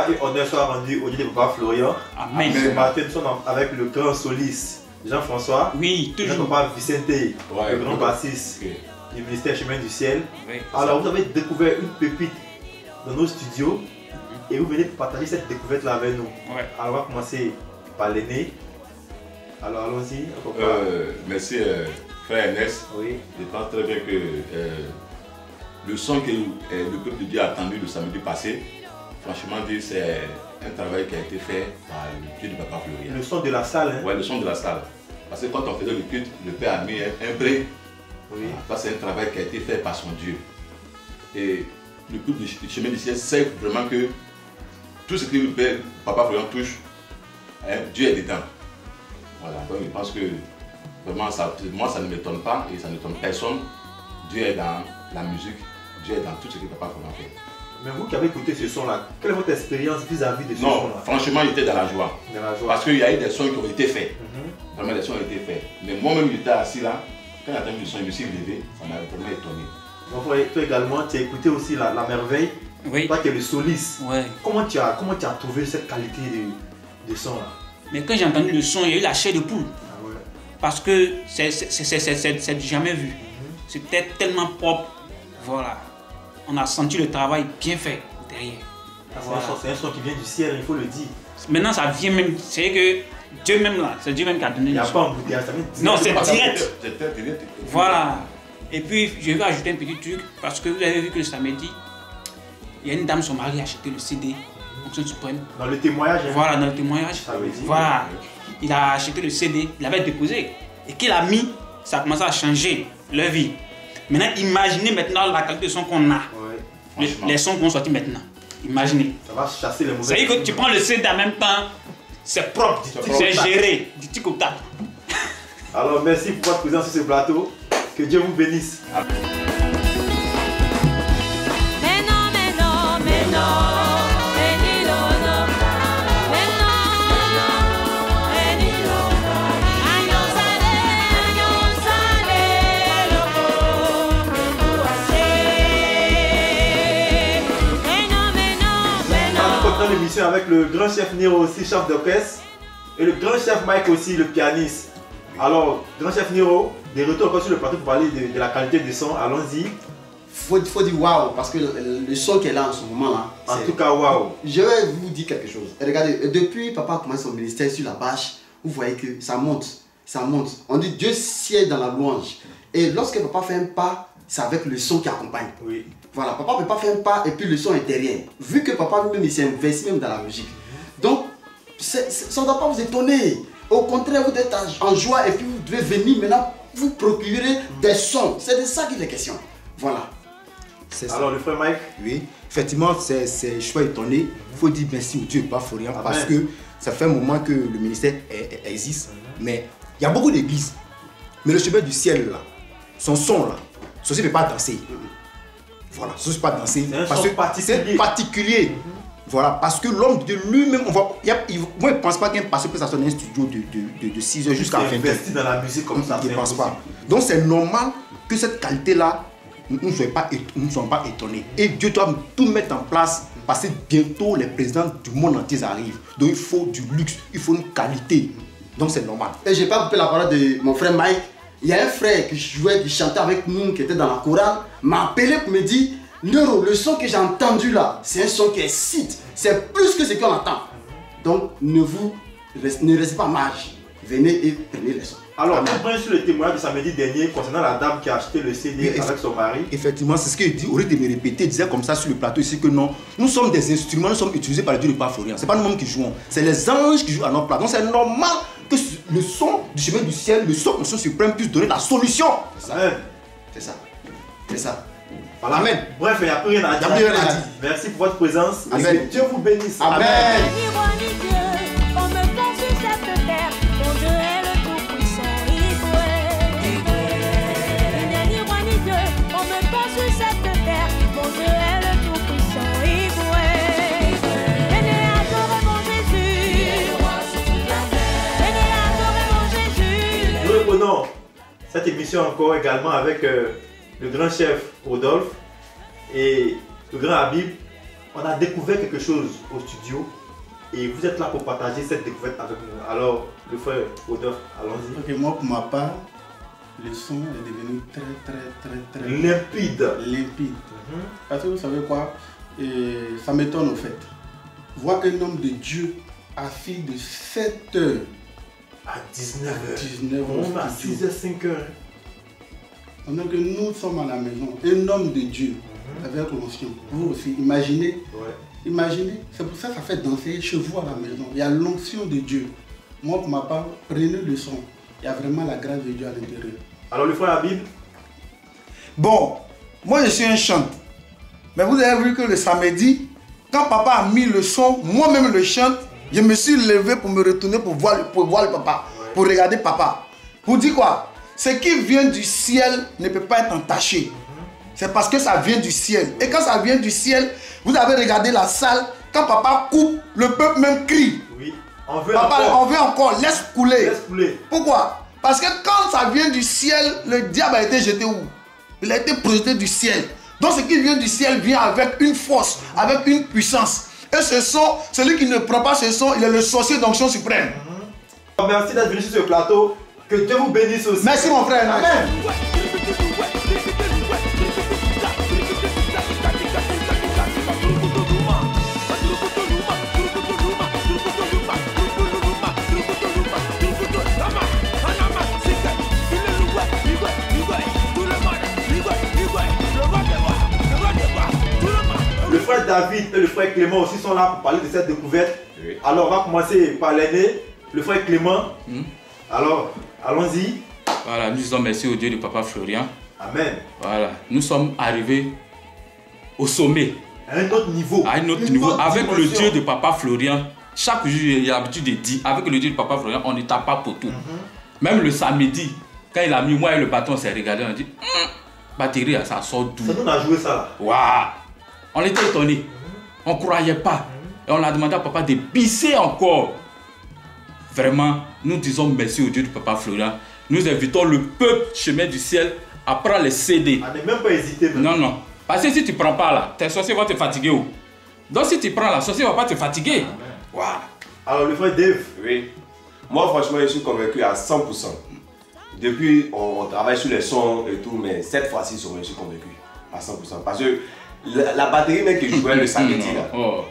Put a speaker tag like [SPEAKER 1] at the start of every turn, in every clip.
[SPEAKER 1] gloire et honneur soit rendu au Dieu de Papa Florian.
[SPEAKER 2] Amen.
[SPEAKER 1] Ce matin, nous sommes avec le grand soliste Jean-François.
[SPEAKER 2] Oui, toujours.
[SPEAKER 1] Papa Vicente, le grand bassiste du ministère Chemin du Ciel.
[SPEAKER 2] Oui,
[SPEAKER 1] alors, vous avez découvert une pépite dans nos studios et vous venez partager cette découverte-là avec nous.
[SPEAKER 2] Ouais.
[SPEAKER 1] Alors, on va commencer par l'aîné. Alors, allons-y.
[SPEAKER 3] Merci, frère Ernest.
[SPEAKER 1] Oui.
[SPEAKER 3] Je pense très bien que le son que le peuple de Dieu a attendu le samedi passé, franchement dit, c'est un travail qui a été fait par le Dieu de Papa Florian.
[SPEAKER 1] Le son de la salle, hein?
[SPEAKER 3] Oui, le son de la salle. Parce que quand on faisait le culte, le Père a mis un bré.
[SPEAKER 1] Oui.
[SPEAKER 3] C'est un travail qui a été fait par son Dieu. Et le culte du chemin du ciel sait vraiment que tout ce que le Père, Papa Florian touche, hein, Dieu est dedans. Voilà, donc je pense que vraiment, moi ça ne m'étonne pas et ça n'étonne personne. Dieu est dans la musique, Dieu est dans tout ce que Papa Florian fait.
[SPEAKER 1] Mais vous qui avez écouté ce son-là, quelle est votre expérience vis-à-vis de ce son-là?
[SPEAKER 3] Non, franchement, j'étais dans la joie.
[SPEAKER 1] Dans la joie.
[SPEAKER 3] Parce qu'il y a eu des sons qui ont été faits. Vraiment, des sons ont été faits. Mais moi-même, j'étais assis là. Quand j'ai entendu le son, je me suis levé. Ça m'a vraiment étonné.
[SPEAKER 1] Donc, toi également, tu as écouté aussi la merveille.
[SPEAKER 2] Oui.
[SPEAKER 1] Toi qui es le soliste.
[SPEAKER 2] Ouais.
[SPEAKER 1] Comment tu as trouvé cette qualité de son-là?
[SPEAKER 2] Mais quand j'ai entendu le son, il y a eu la chair de poule.
[SPEAKER 1] Ah ouais.
[SPEAKER 2] Parce que c'est du jamais vu. C'était tellement propre. Voilà. On a senti le travail bien fait derrière.
[SPEAKER 1] Voilà. C'est un son qui vient du ciel, il faut le dire.
[SPEAKER 2] Maintenant, ça vient même. C'est que Dieu même là, c'est Dieu même qui a donné
[SPEAKER 1] Il n'y
[SPEAKER 2] le
[SPEAKER 1] a
[SPEAKER 2] son.
[SPEAKER 1] pas embouteillage, ça vient
[SPEAKER 2] Non, c'est direct.
[SPEAKER 3] C'était direct.
[SPEAKER 2] Voilà. Et puis, je vais ajouter un petit truc. Parce que vous avez vu que le samedi, il y a une dame, son mari a acheté le CD Onction Suprême.
[SPEAKER 1] Dans le témoignage. Hein.
[SPEAKER 2] Voilà, dans le témoignage.
[SPEAKER 1] Ça veut dire.
[SPEAKER 2] Voilà. Il a acheté le CD, il l'avait déposé. Et qu'il a mis, ça a commencé à changer leur vie. Maintenant, imaginez maintenant la qualité de son qu'on a.
[SPEAKER 1] Ouais.
[SPEAKER 2] Les sons qu'on sortit maintenant. Imaginez.
[SPEAKER 1] Ça va chasser les mauvais.
[SPEAKER 2] C'est-à-dire que tu prends le CD en même temps, c'est propre, c'est géré, du tic au tac.
[SPEAKER 1] Alors, merci pour votre présence sur ce plateau. Que Dieu vous bénisse. L'émission avec le grand chef Niro aussi, chef d'orchestre, et le grand chef Mike aussi, le pianiste. Alors, grand chef Niro, des retours encore sur le plateau pour parler de la qualité du son, allons-y.
[SPEAKER 4] Faut dire waouh, parce que le son qui est là en ce moment là.
[SPEAKER 1] En tout cas, waouh.
[SPEAKER 4] Je vais vous dire quelque chose. Et regardez, depuis papa a commencé son ministère sur la bâche, vous voyez que ça monte, ça monte. On dit Dieu siège dans la louange. Et lorsque papa fait un pas, c'est avec le son qui accompagne. Oui. Voilà, papa ne peut pas faire un pas et puis le son est derrière. Vu que papa lui-même il s'est investi même dans la musique. Donc, ça ne doit pas vous étonner. Au contraire, vous êtes en joie et puis vous devez venir maintenant vous procurer des sons. C'est de ça qu'il est question. Voilà.
[SPEAKER 1] Alors, le frère Mike?
[SPEAKER 5] Oui, effectivement, je suis étonné. Il faut dire merci au Dieu Papa Florian parce que ça fait un moment que le ministère existe. Mais il y a beaucoup d'églises. Mais le chemin du ciel, là, son son, là, ceci ne peut pas danser. Voilà, ça ne peut pas danser.
[SPEAKER 1] C'est un son
[SPEAKER 5] particulier. Voilà, parce que l'homme de lui-même, moi je ne pense pas qu'un pasteur peut s'asseoir dans un studio de 6 heures jusqu'à 20 heures.
[SPEAKER 1] Investi dans la musique comme ça.
[SPEAKER 5] Je ne pense pas. Donc c'est normal que cette qualité-là, nous ne soyons pas étonnés. Et Dieu doit tout mettre en place parce que bientôt les présidents du monde entier arrivent. Donc il faut du luxe, il faut une qualité. Donc c'est normal.
[SPEAKER 4] Et je n'ai pas coupé la parole de mon frère Mike. Il y a un frère qui jouait, qui chantait avec nous, qui était dans la chorale, m'a appelé pour me dire Nero, le son que j'ai entendu là, c'est un son qui excite. C'est plus que ce qu'on entend. Donc ne restez pas mage. Venez et prenez les sons.
[SPEAKER 1] Alors, on prend sur le témoignage de samedi dernier concernant la dame qui a acheté le CD avec son mari.
[SPEAKER 5] Effectivement, c'est ce qu'il dit. Au lieu de me répéter, il disait comme ça sur le plateau ici que non, nous sommes des instruments, nous sommes utilisés par le Dieu de Papa Florian. Ce n'est pas nous-mêmes qui jouons, c'est les anges qui jouent à notre place. Donc c'est normal que le son du chemin du ciel, le son Onction Suprême puisse donner la solution.
[SPEAKER 4] C'est ça. C'est ça. C'est ça.
[SPEAKER 1] Voilà. Amen. Bref, il n'y a plus rien à dire. Merci pour votre présence.
[SPEAKER 4] Amen.
[SPEAKER 1] Et que Dieu vous bénisse.
[SPEAKER 4] Amen.
[SPEAKER 1] Nous reprenons cette émission encore également avec le grand chef Rodolphe et le grand Habib. on a découvert quelque chose au studio et vous êtes là pour partager cette découverte avec nous. Alors, le frère Rodolphe, allons-y.
[SPEAKER 6] Ok, moi pour ma part, le son est devenu très
[SPEAKER 1] Limpide.
[SPEAKER 6] Parce que vous savez quoi, ça m'étonne au fait. Voir un homme de Dieu assis de 7 heures
[SPEAKER 1] À 19h.
[SPEAKER 6] 19
[SPEAKER 1] On a 6h, 5h.
[SPEAKER 6] Pendant que nous sommes à la maison, un homme de Dieu avec l'onction. Vous aussi, imaginez.
[SPEAKER 1] Ouais.
[SPEAKER 6] Imaginez, c'est pour ça que ça fait danser chez vous à la maison. Il y a l'onction de Dieu. Moi, pour ma part, prenez le son. Il y a vraiment la grâce de Dieu à l'intérieur.
[SPEAKER 1] Alors, le frère Habib,
[SPEAKER 7] Bon, moi je suis un chante. Mais vous avez vu que le samedi, quand papa a mis le son, moi-même le chante, je me suis levé pour me retourner pour voir le papa, pour regarder papa. Vous dites quoi? Ce qui vient du ciel ne peut pas être entaché. C'est parce que ça vient du ciel. Et quand ça vient du ciel, vous avez regardé la salle, quand papa coupe, le peuple même crie.
[SPEAKER 1] oui. On veut
[SPEAKER 7] Papa,
[SPEAKER 1] encore.
[SPEAKER 7] on veut encore, laisse couler.
[SPEAKER 1] Laisse couler.
[SPEAKER 7] Pourquoi? Parce que quand ça vient du ciel, le diable a été jeté où? Il a été projeté du ciel. Donc ce qui vient du ciel vient avec une force, avec une puissance. Et ce son, celui qui ne prend pas ce son, il est le sorcier d'onction suprême.
[SPEAKER 1] Merci d'être venu sur ce plateau. Que Dieu vous bénisse aussi.
[SPEAKER 7] Merci mon frère. Amen.
[SPEAKER 1] Le frère David et le frère Clément aussi sont là pour parler de cette découverte.
[SPEAKER 3] Oui.
[SPEAKER 1] Alors, on va commencer par l'aîné, le frère Clément. Alors, allons-y.
[SPEAKER 2] Voilà, nous disons merci au Dieu de Papa Florian.
[SPEAKER 1] Amen.
[SPEAKER 2] Voilà, nous sommes arrivés au sommet,
[SPEAKER 1] À un autre niveau.
[SPEAKER 2] à un autre
[SPEAKER 1] Une
[SPEAKER 2] niveau,
[SPEAKER 1] autre
[SPEAKER 2] avec le
[SPEAKER 1] dimension.
[SPEAKER 2] Dieu de Papa Florian. Chaque jour, j'ai l'habitude de dire, avec le Dieu de Papa Florian, on ne tape pas pour tout. Même le samedi, quand il a mis moi et le bâton, on s'est regardé, on a dit, batterie, ça sort d'où?
[SPEAKER 1] C'est nous, on a joué ça là.
[SPEAKER 2] Waouh! On était étonnés. On ne croyait pas. Et on a demandé à papa de pisser encore. Vraiment, nous disons merci au Dieu de Papa Florian. Nous invitons le peuple chemin du ciel à prendre les CD.
[SPEAKER 1] On n'a même pas hésité. Même.
[SPEAKER 2] Non, non. Parce que si tu ne prends pas là, tes sorciers vont te fatiguer. Oh. Donc si tu prends là, sorcier ne va pas te fatiguer. Waouh!
[SPEAKER 1] Alors, le frère Dave.
[SPEAKER 8] Oui. Moi, franchement, je suis convaincu à 100%. Depuis, on travaille sur les sons et tout, mais cette fois-ci, je suis convaincu à 100%. Parce que la batterie même que je jouais le samedi, là,
[SPEAKER 2] Oh.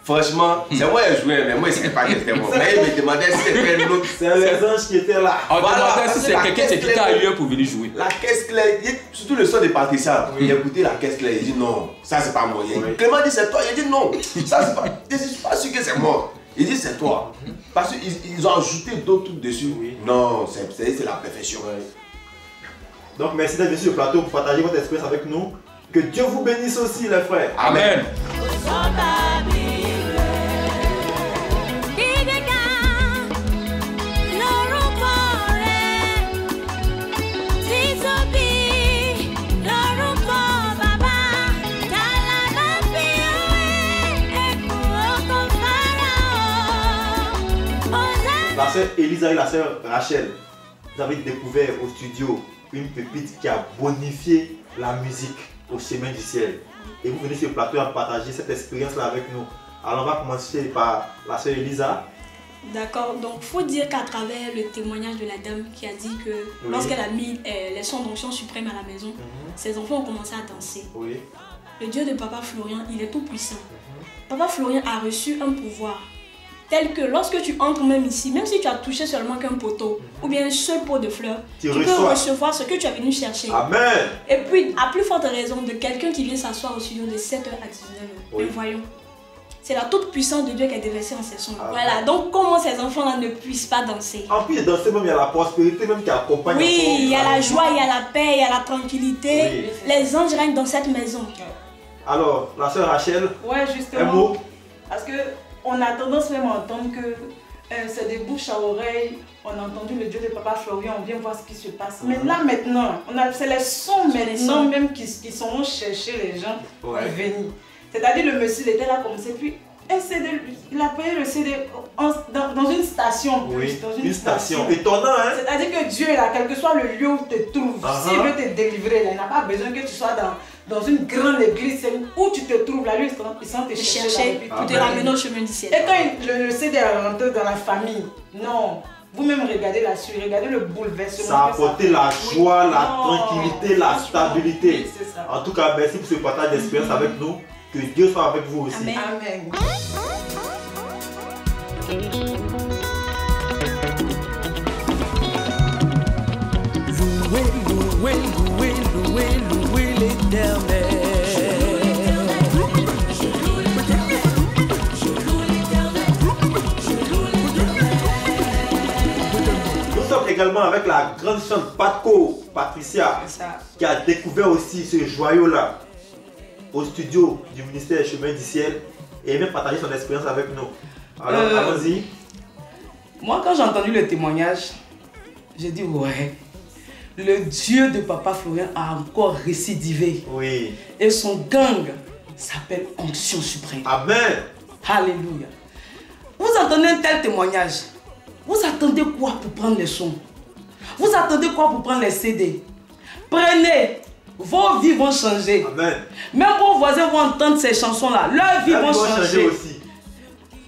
[SPEAKER 8] franchement, c'est moi qui jouais, mais moi, je ne savais pas que c'était moi. Mais il me demandait si c'était l'autre.
[SPEAKER 1] C'est les anges qui étaient là.
[SPEAKER 2] On
[SPEAKER 8] Voilà,
[SPEAKER 2] demandait si
[SPEAKER 8] parce
[SPEAKER 2] c'est
[SPEAKER 8] que la
[SPEAKER 2] quelqu'un qui
[SPEAKER 8] caisse
[SPEAKER 2] était ailleurs pour venir jouer.
[SPEAKER 8] La caisse claire, surtout le son de Patricia, il a écouté la caisse claire, il dit non, ça c'est pas moi. Clément dit c'est toi, il dit non, ça c'est pas. Je suis pas sûr que c'est moi. Il dit c'est toi. Parce qu'ils ont ajouté d'autres trucs dessus. Non, c'est la perfection.
[SPEAKER 1] Donc, merci d'être venu sur le plateau pour partager votre expérience avec nous. Que Dieu vous bénisse aussi, les frères.
[SPEAKER 2] Amen.
[SPEAKER 1] La sœur Elisa et la sœur Rachel, vous avez découvert au studio une pépite qui a bonifié la musique au chemin du ciel. Et vous venez sur le plateau à partager cette expérience-là avec nous. Alors on va commencer par la sœur Elisa.
[SPEAKER 9] D'accord, donc il faut dire qu'à travers le témoignage de la dame qui a dit que lorsqu'elle a mis les sons d'onction suprême à la maison, ses enfants ont commencé à danser.
[SPEAKER 1] Oui.
[SPEAKER 9] Le Dieu de Papa Florian, il est tout puissant. Papa Florian a reçu un pouvoir tel que lorsque tu entres même ici, même si tu as touché seulement qu'un poteau ou bien un seul pot de fleurs, tu peux recevoir ce que tu as venu chercher.
[SPEAKER 1] Amen.
[SPEAKER 9] Et puis, à plus forte raison de quelqu'un qui vient s'asseoir au studio de 7h à 19h.
[SPEAKER 1] Oui.
[SPEAKER 9] Mais voyons, c'est la toute puissance de Dieu qui est déversée en ces sons. Voilà, donc comment ces enfants-là ne puissent pas danser?
[SPEAKER 1] En plus de danser, même il y a la prospérité même qui accompagne.
[SPEAKER 9] Oui, il y a la joie, il y a la paix, il y a la tranquillité.
[SPEAKER 1] Oui.
[SPEAKER 9] Les anges règnent dans cette maison.
[SPEAKER 1] Alors, la sœur Rachel,
[SPEAKER 10] Ouais,
[SPEAKER 1] un
[SPEAKER 10] justement.
[SPEAKER 1] mot.
[SPEAKER 10] Parce que on a tendance même à entendre que c'est des bouches à oreille. On a entendu le Dieu de Papa Florian, on vient voir ce qui se passe. Mais là maintenant, c'est les sons maintenant même qui sont chercher les gens pour venir. C'est-à-dire le monsieur il était là comme ça, puis un CD, il a payé le CD dans une station.
[SPEAKER 1] Oui,
[SPEAKER 10] dans
[SPEAKER 1] une station. Étonnant, hein?
[SPEAKER 10] C'est-à-dire que Dieu est là, quel que soit le lieu où tu te trouves, s'il veut te délivrer, il n'a pas besoin que tu sois dans une grande église, c'est où tu te trouves là, lui, ils sont te chercher
[SPEAKER 9] pour te ramener au chemin du ciel.
[SPEAKER 10] Et quand le CD est rentré dans la famille, non. Vous-même regardez là-dessus, regardez le bouleversement.
[SPEAKER 1] Ça a apporté la joie, la tranquillité, la stabilité.
[SPEAKER 10] Oui, c'est ça.
[SPEAKER 1] En tout cas, merci pour ce partage d'expérience avec nous. Que Dieu soit avec vous aussi.
[SPEAKER 10] Amen. Amen.
[SPEAKER 11] Louez, louez, louez, louez, louez l'Éternel.
[SPEAKER 1] Nous sommes également avec la grande chante Patco, Patricia, qui a découvert aussi ce joyau-là au studio du ministère Chemin du Ciel et même partager son expérience avec nous. Alors, allons-y.
[SPEAKER 12] Moi, quand j'ai entendu le témoignage, j'ai dit ouais, le Dieu de Papa Florian a encore récidivé.
[SPEAKER 1] Oui.
[SPEAKER 12] Et son gang s'appelle Onction Suprême.
[SPEAKER 1] Amen.
[SPEAKER 12] Alléluia. Vous entendez un tel témoignage, vous attendez quoi pour prendre les sons? Vous attendez quoi pour prendre les CD? Prenez. Vos vies vont changer.
[SPEAKER 1] Amen.
[SPEAKER 12] Même vos voisins vont entendre ces chansons-là. Leurs vies vont changer
[SPEAKER 1] aussi.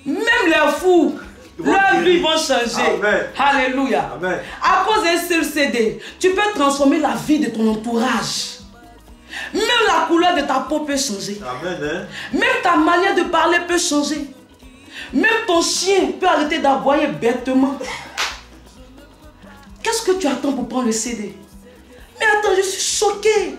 [SPEAKER 12] Même les fous, leurs vies vont changer.
[SPEAKER 1] Amen.
[SPEAKER 12] Alléluia.
[SPEAKER 1] Amen.
[SPEAKER 12] À cause d'un seul CD, tu peux transformer la vie de ton entourage. Même la couleur de ta peau peut changer.
[SPEAKER 1] Amen. Hein?
[SPEAKER 12] Même ta manière de parler peut changer. Même ton chien peut arrêter d'aboyer bêtement. Qu'est-ce que tu attends pour prendre le CD? Mais attends, je suis choquée.